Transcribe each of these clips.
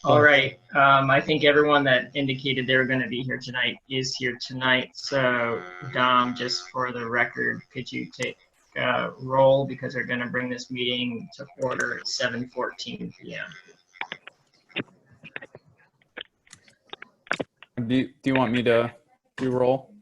All right. I think everyone that indicated they were going to be here tonight is here tonight. So, Dom, just for the record, could you take roll because they're going to bring this meeting to order at 7:14 p.m. Do you want me to do roll?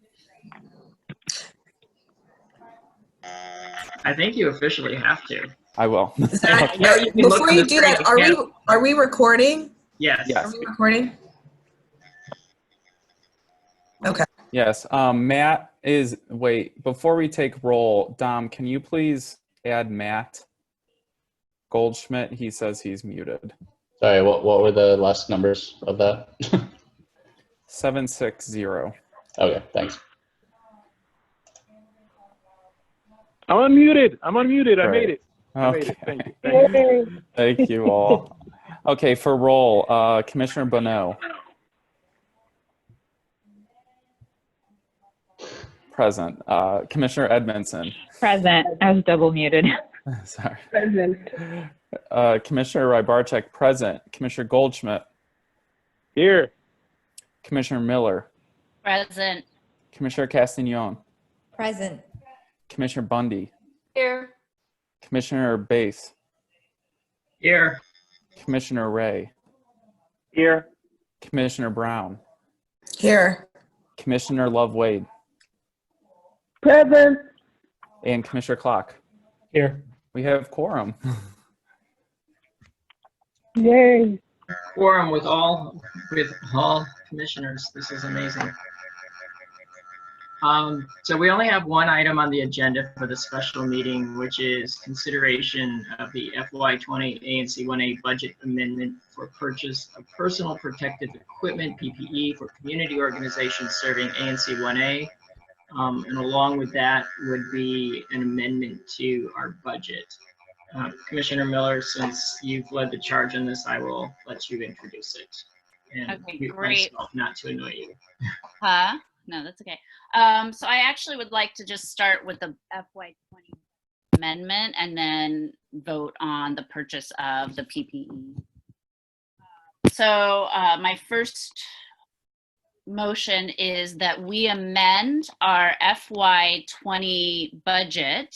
I think you officially have to. I will. Zach, You can before look on you the do screen, that, you are we recording? Yes. Yes. Are we recording? Okay. Yes. Matt is, wait, before we take roll, Dom, can you please add Matt Goldschmidt? He says he's muted. Sorry, what were the last numbers of that? 760. Okay, thanks. I'm unmuted. I Great. made it. I made Okay. it. Thank you. Thank you. Thank you all. Okay, for roll, Commissioner Bonneau. Present. Commissioner Edmondson. Present. I was double muted. Sorry. Present. Commissioner Rybarczyk, present. Commissioner Goldschmidt. Here. Commissioner Miller. Present. Commissioner Castagnon. Present. Commissioner Bundy. Here. Commissioner Bass. Here. Commissioner Ray. Here. Commissioner Brown. Here. Commissioner Love Wade. Present. And Commissioner Clock. Here. We have quorum. Yay. Quorum with all commissioners. This is amazing. So we only have one item on the agenda for the special meeting, which is consideration of the FY20 ANC 1A budget amendment for purchase of personal protective equipment, PPE, for community organizations serving ANC 1A. And along with that would be an amendment to our budget. Commissioner Miller, since you've led the charge on this, I will let you introduce it. And Okay, mute great. myself not to annoy you. Huh? No, that's okay. So I actually would like to just start with the FY20 amendment and then vote on the purchase of the PPE. So my first motion is that we amend our FY20 budget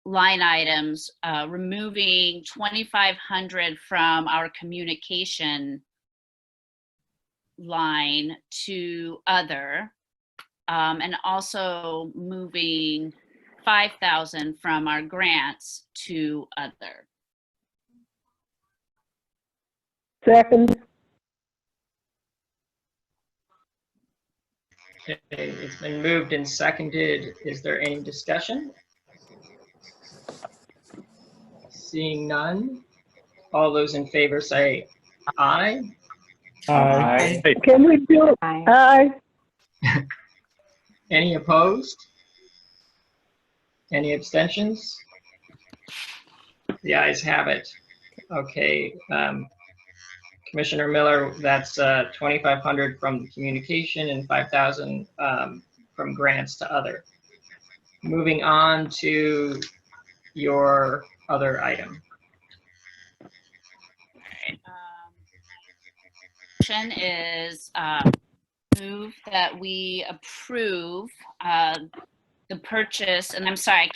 line items, removing $2,500 from our communication line to other, and also moving $5,000 from our grants to other. Second. Okay, it's been moved and seconded. Is there any discussion? Seeing none, all those in favor say aye. Aye. Can we do it? Aye. Aye. Any opposed? Any abstentions? The ayes have it. Okay, Commissioner Miller, that's 2,500 from communication and 5,000 from grants to other. Moving on to your other item. Motion is move that we approve the purchase, and I'm sorry,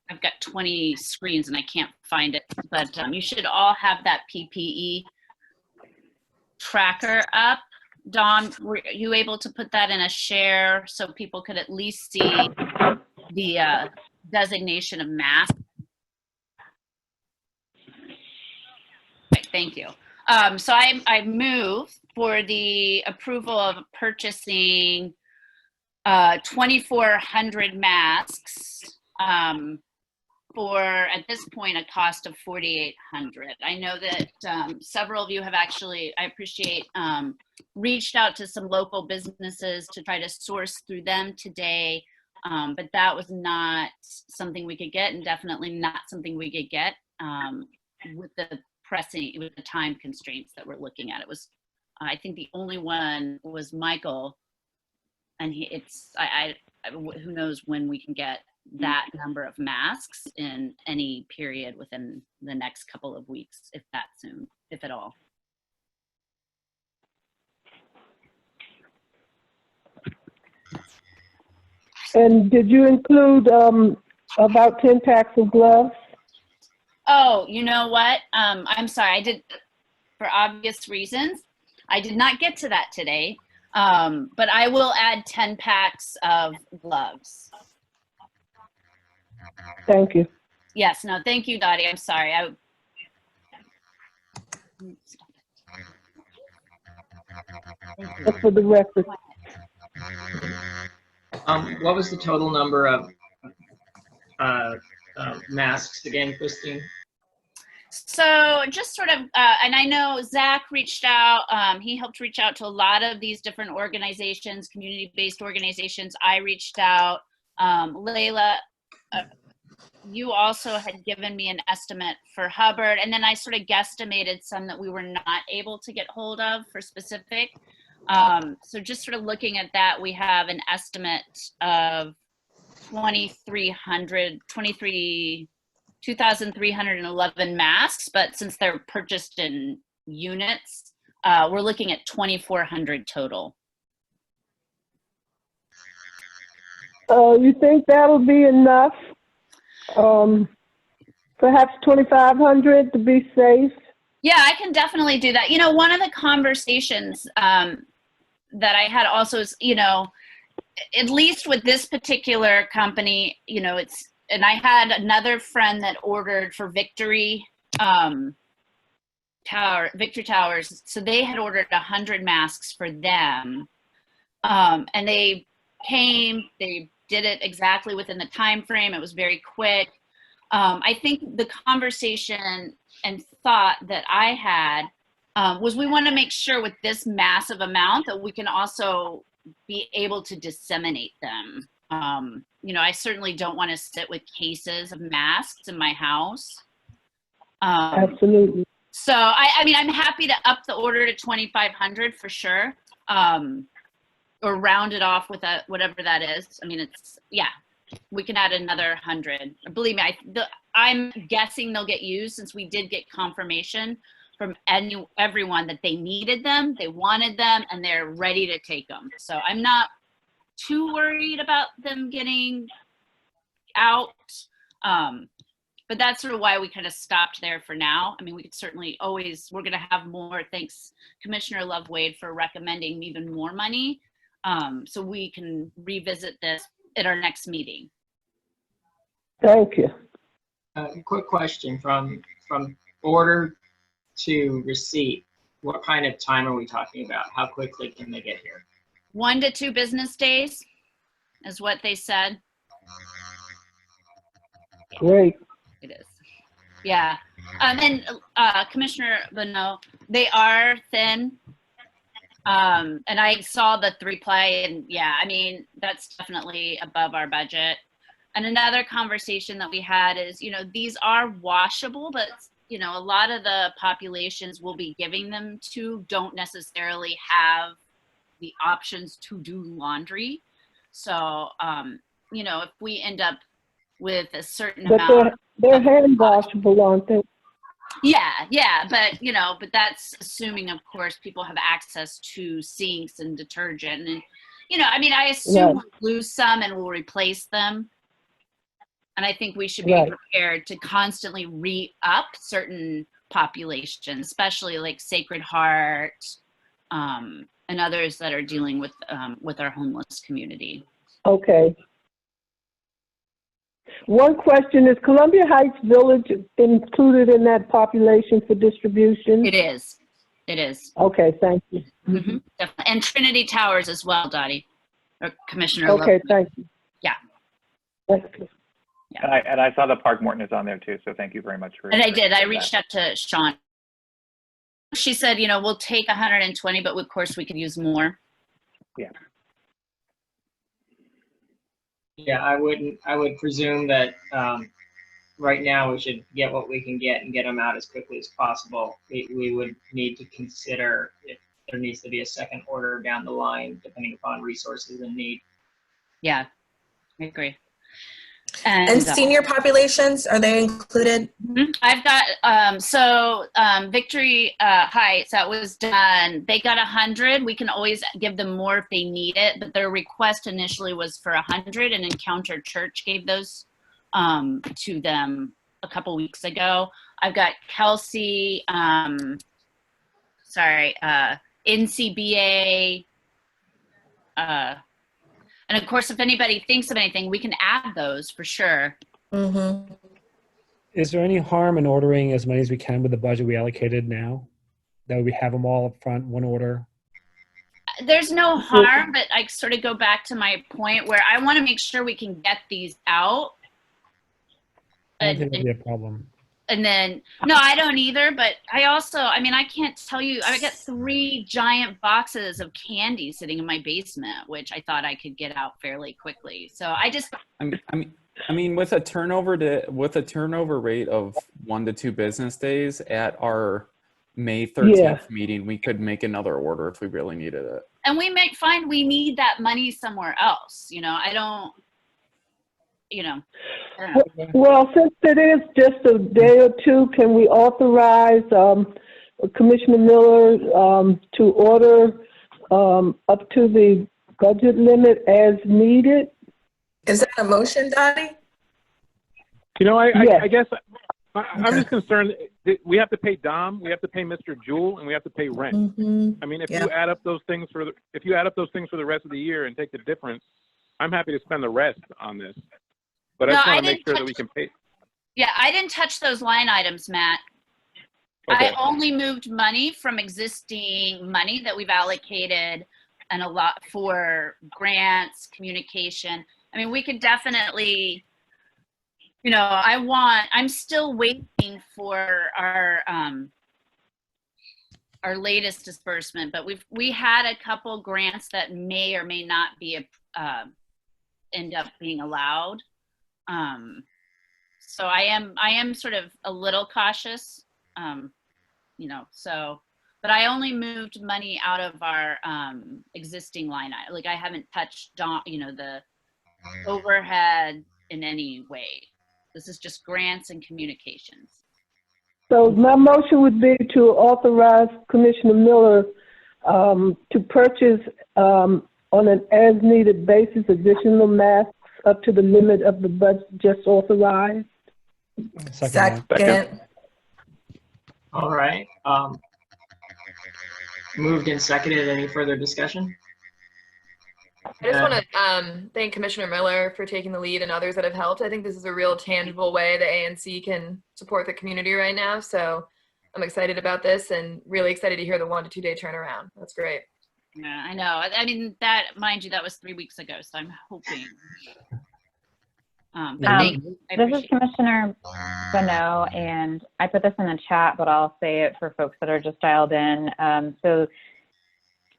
I've got 20 screens and I can't find it, but you should all have that PPE tracker up. Dawn, were you able to put that in a share so people could at least see the designation of mask? Right, thank you. So I move for the approval of purchasing 2,400 masks for, at this point, a cost of $4,800. I know that several of you have actually, I appreciate, reached out to some local businesses to try to source through them today, but that was not something we could get, and definitely not something we could get with the time constraints that we're looking at. It was, I think the only one was Michael, and who knows when we can get that number of masks in any period within the next couple of weeks, if that soon, if at all. And did you include about 10 packs of gloves? Oh, you know what? I'm sorry. I did, for obvious reasons, I did not get to that today. But I will add 10 packs of gloves. Thank you. Yes, no, thank you, Dottie. I'm sorry. Just for the record. What was the total number of masks again, Christine? So just sort of, and I know Zach reached out, he helped reach out to a lot of these different organizations, community-based organizations. I reached out. Layla, you also had given me an estimate for Hubbard, and then I sort of guesstimated some that we were not able to get hold of for specific. So just sort of looking at that, we have an estimate of 2,311 masks, but since they're purchased in units, we're looking at 2,400 total. You think that'll be enough? Perhaps 2,500 to be safe? Yeah, I can definitely do that. You know, one of the conversations that I had also is, you know, at least with this particular company, you know, it's, and I had another friend that ordered for Victory Towers. So they had ordered 100 masks for them. And they came, they did it exactly within the time frame. It was very quick. I think the conversation and thought that I had was we want to make sure with this massive amount that we can also be able to disseminate them. You know, I certainly don't want to sit with cases of masks in my house. Absolutely. So, I mean, I'm happy to up the order to 2,500 for sure. Or round it off with a, whatever that is. I mean, it's, yeah, we can add another 100. Believe me, I'm guessing they'll get used since we did get confirmation from everyone that they needed them, they wanted them, and they're ready to take them. So I'm not too worried about them getting out. But that's sort of why we kind of stopped there for now. I mean, we could certainly always, we're going to have more. Thanks, Commissioner Love Wade, for recommending even more money. So we can revisit this at our next meeting. Thank you. Quick question, from order to receipt, what kind of time are we talking about? How quickly can they get here? 1 to 2 business days is what they said. Great. It is. Yeah. And Commissioner Bonneau, they are thin. And I saw the 3-ply, and yeah, I mean, that's definitely above our budget. And another conversation that we had is, you know, these are washable, but, you know, a lot of the populations we'll be giving them to don't necessarily have the options to do laundry. So, you know, if we end up with a certain amount. They're hand washable, aren't they? Yeah, but you know, but that's assuming, of course, people have access to sinks and detergent, and you know, I mean, I assume we'll lose some and we'll replace them, and I think we should be prepared to constantly re-up certain populations, especially like Sacred Heart and others that are dealing with our homeless community. Okay. One question, is Columbia Heights Village included in that population for distribution? It is. It is. Okay, thank you. Mm-hmm. And Trinity Towers as well, Dottie, or Commissioner. Okay, thank you. Yeah. Thank you. Yeah. And I saw the Park Morton is on there too, so thank you very much for. And I did. I reached out to Sean. She said, you know, we'll take 120, but of course we could use more. Yeah. Yeah, I would presume that right now we should get what we can get and get them out as quickly as possible. We would need to consider if there needs to be a second order down the line, depending upon resources and need. Yeah, I agree. And senior populations, are they included? I've got, Victory Heights, that was done. They got 100. We can always give them more if they need it, but their request initially was for 100, and Encounter Church gave those to them a couple weeks ago. I've got Kelsey, NCBA, and of course, if anybody thinks of anything, we can add those for sure. Mm-hmm. Is there any harm in ordering as many as we can with the budget we allocated now? That we have them all up front, one order? There's no harm, but I sort of go back to my point where I want to make sure we can get these out. I don't think that'd be a problem. And then, no, I don't either, but I also, I mean, I can't tell you, I got 3 giant boxes of candy sitting in my basement, which I thought I could get out fairly quickly. So I just, I mean, with a turnover rate of 1 to 2 business days at our May 13th meeting, we could make another order if we really needed it. and we might find we need that money somewhere else. You know, I don't know. Well, since it is just a day or two, can we authorize Commissioner Miller to order up to the budget limit as needed? Is that a motion, Dottie? You know, Yes. I guess I'm just concerned. We have to pay Dom, we have to pay Mr. Jewell, and we have to pay rent. Mm-hmm. I mean, if you add up those things for the rest of the year and take the difference, I'm happy to spend the rest on this. But I just want to make sure that we can pay. Yeah, I didn't touch those line items, Matt. Okay. I only moved money from existing money that we've allocated and a lot for grants, communication. I mean, we could definitely, you know, I'm still waiting for our latest disbursement, but we had a couple grants that may or may not be end up being allowed. So I am sort of a little cautious, you know, so, but I only moved money out of our existing line item. Like I haven't touched, you know, the overhead in any way. This is just grants and communications. So my motion would be to authorize Commissioner Miller to purchase on an as-needed basis additional masks up to the limit of the budget just authorized. Second. All right. Moved and seconded. Any further discussion? I just want to thank Commissioner Miller for taking the lead and others that have helped. I think this is a real tangible way the ANC can support the community right now. So I'm excited about this and really excited to hear the 1 to 2 day turnaround. That's great. Yeah, I know. I mean, that, mind you, that was 3 weeks ago, so I'm hoping. But thank you. This is Commissioner Bonneau, and I put this in the chat, but I'll say it for folks that are just dialed in. So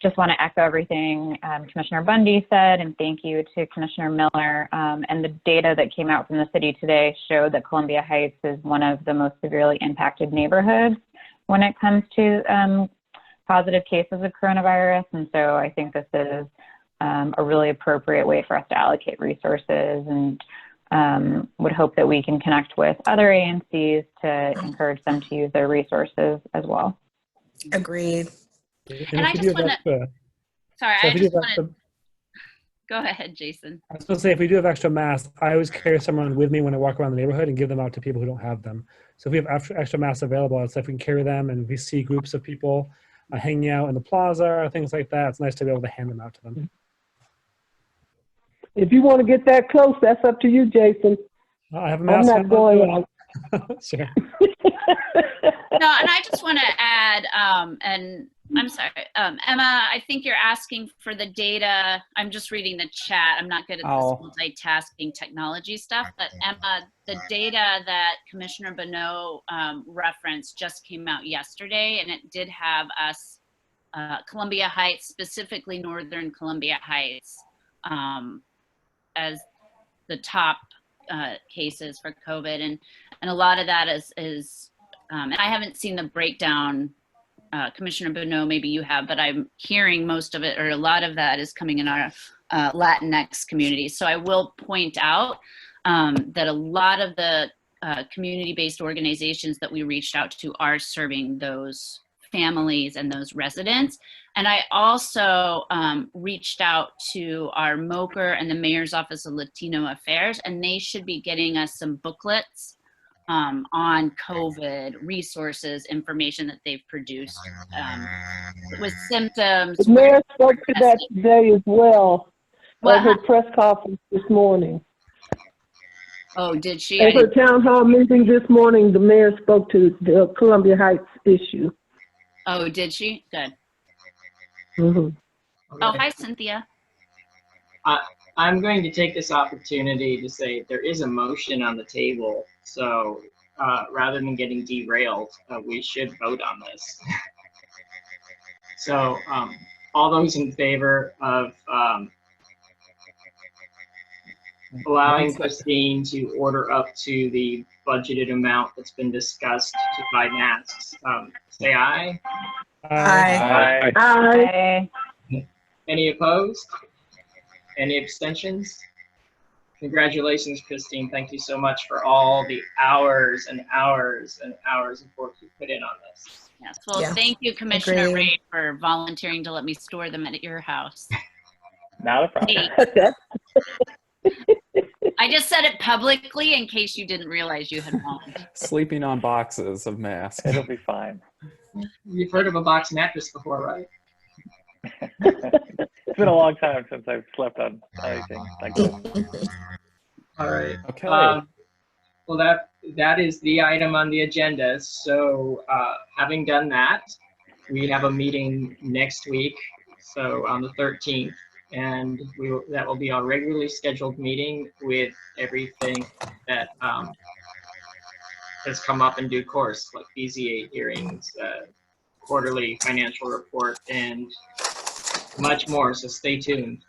just want to echo everything Commissioner Bundy said, and thank you to Commissioner Miller. And the data that came out from the city today showed that Columbia Heights is one of the most severely impacted neighborhoods when it comes to positive cases of coronavirus. And so I think this is a really appropriate way for us to allocate resources, and would hope that we can connect with other ANCs to encourage them to use their resources as well. Agreed. And I just want to, sorry, I just want to, go ahead, Jason. I was going to say, if we do have extra masks, I always carry some around with me when I walk around the neighborhood and give them out to people who don't have them. So if we have extra masks available, it's like we can carry them, and we see groups of people hanging out in the plaza or things like that. It's nice to be able to hand them out to them. If you want to get that close, that's up to you, Jason. I have a mask. I'm not going out. Sure. No, and I just want to add, and I'm sorry, Emma, I think you're asking for the data. I'm just reading the chat. I'm not good at this multitasking technology stuff, but Emma, the data that Commissioner Bonneau referenced just came out yesterday, and it did have us, Columbia Heights, specifically Northern Columbia Heights, as the top cases for COVID, and a lot of that is and I haven't seen the breakdown. Commissioner Bonneau, maybe you have, but I'm hearing most of it, or a lot of that is coming in our Latinx community. So I will point out that a lot of the community-based organizations that we reached out to are serving those families and those residents. And I also reached out to our MOCR and the Mayor's Office of Latino Affairs, and they should be getting us some booklets on COVID resources, information that they've produced with symptoms. The mayor spoke to that today as well at her press conference this morning. Oh, did she? At her town hall meeting this morning, the mayor spoke to the Columbia Heights issue. Oh, did she? Good. Mm-hmm. Oh, hi, Cynthia. I'm going to take this opportunity to say there is a motion on the table. So rather than getting derailed, we should vote on this. So all those in favor of allowing Christine to order up to the budgeted amount that's been discussed to buy masks, say aye. Aye. Aye. Any opposed? Any abstentions? Congratulations, Christine. Thank you so much for all the hours and hours and hours of work you put in on this. Yes. Well, Yeah. thank you, Commissioner Agreed. Ray, for volunteering to let me store them at your house. Not a problem. I just said it publicly in case you didn't realize you had won. Sleeping on boxes of masks. It'll be fine. You've heard of a box mattress before, right? It's been a long time since I've slept on anything like that. All right. Okay. Well, that is the item on the agenda. So having done that, we have a meeting next week, so on the 13th, and that will be our regularly scheduled meeting with everything that has come up in due course, like BZA hearings, quarterly financial report, and much more. So stay tuned.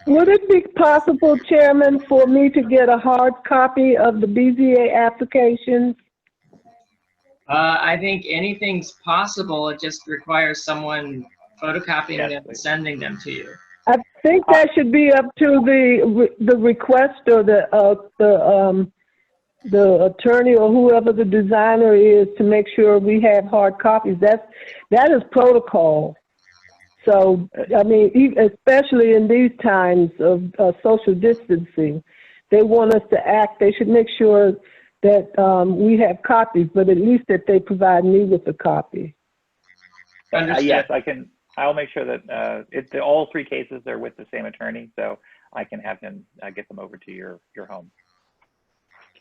Would it be possible, Chairman, for me to get a hard copy of the BZA application? I think anything's possible. It just requires someone photocopying them and sending them to you. I think that should be up to the request or the attorney or whoever the designer is to make sure we have hard copies. That is protocol. So, I mean, especially in these times of social distancing, they want us to act. They should make sure that we have copies, but at least that they provide me with a copy. Yes, I can. I'll make sure that all three cases are with the same attorney, so I can have him get them over to your home.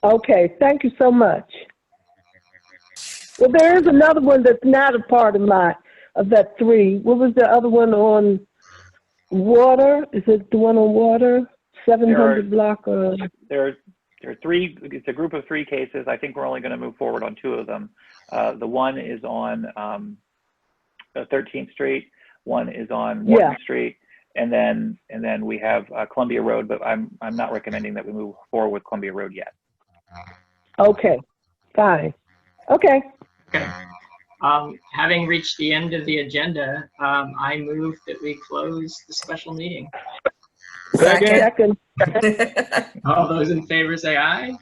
Okay, thank you so much. Well, there is another one that's not a part of that three. What was the other one on water? Is it the one on water? 700 block? There are three. It's a group of three cases. I think we're only going to move forward on two of them. The one is on 13th Street. One is on Morton Street, and then we have Columbia Road. But I'm not recommending that we move forward with Columbia Road yet. Okay, fine. Okay. Okay. Having reached the end of the agenda, I move that we close the special meeting. Second. All those in favor say aye.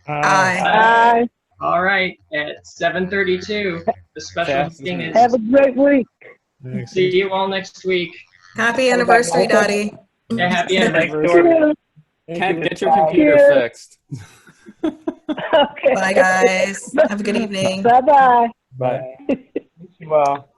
Aye. All right, at 7:32, the special meeting is. Have a great week. See you all next week. Happy anniversary, Dottie. Yeah, happy anniversary. Ken, get your computer fixed. Okay. Bye, guys. Have a good evening. Bye-bye. Bye. Thank you all.